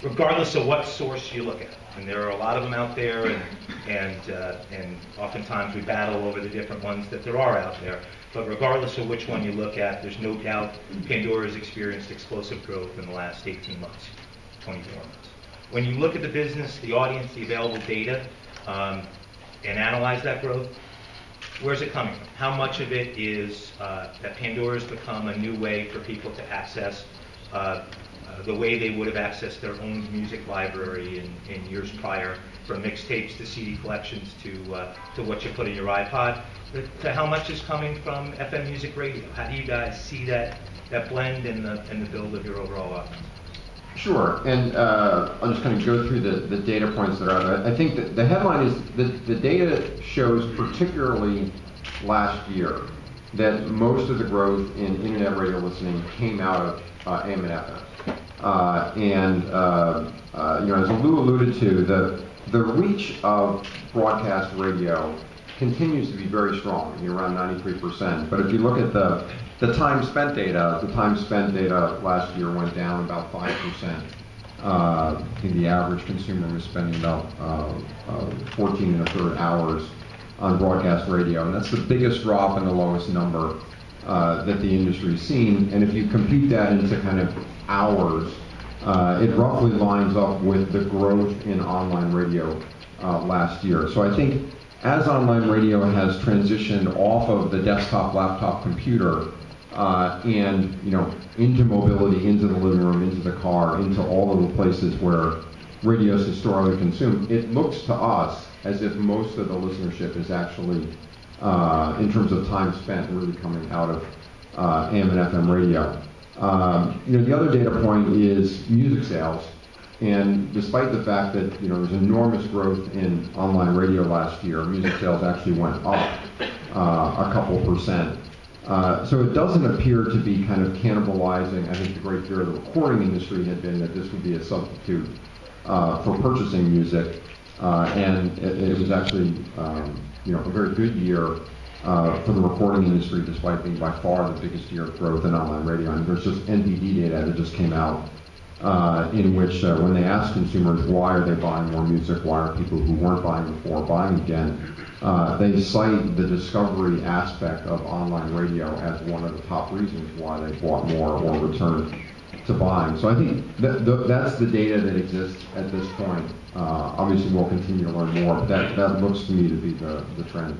Regardless of what source you look at, and there are a lot of them out there, and oftentimes we battle over the different ones that there are out there. But regardless of which one you look at, there's no doubt Pandora has experienced explosive growth in the last 18 months, 24 months. When you look at the business, the audience, the available data, and analyze that growth, where's it coming from? How much of it is that Pandora has become a new way for people to access the way they would have accessed their own music library in years prior, from mixtapes to CD collections to what you put in your iPod, to how much is coming from FM music radio? How do you guys see that blend in the build of your overall audience? Sure, and I'll just kind of go through the data points that are out there. I think that the headline is the data shows, particularly last year, that most of the growth in internet radio listening came out of AM and FM. As Lou alluded to, the reach of broadcast radio continues to be very strong, around 93%. But if you look at the time spent data, last year went down about 5%. I think the average consumer was spending about 14 1/3 hours on broadcast radio, and that's the biggest drop and the lowest number that the industry's seen. And if you compute that into kind of hours, it roughly lines up with the growth in online radio last year. So I think as online radio has transitioned off of the desktop, laptop, computer, and into mobility, into the living room, into the car, into all of the places where radio is historically consumed, it looks to us as if most of the listenership is actually, in terms of time spent, really coming out of AM and FM radio. The other data point is music sales, and despite the fact that there's enormous growth in online radio last year, music sales actually went up a couple percent. So it doesn't appear to be kind of cannibalizing. I think the great fear of the recording industry had been that this would be a substitute for purchasing music, and it was actually a very good year for the recording industry, despite being by far the biggest year of growth in online radio. And there's just NPD data that just came out in which when they ask consumers why are they buying more music, why are people who weren't buying before buying again, they cite the discovery aspect of online radio as one of the top reasons why they bought more or returned to buying. So I think that's the data that exists at this point. Obviously we'll continue to learn more, but that looks to me to be the trend.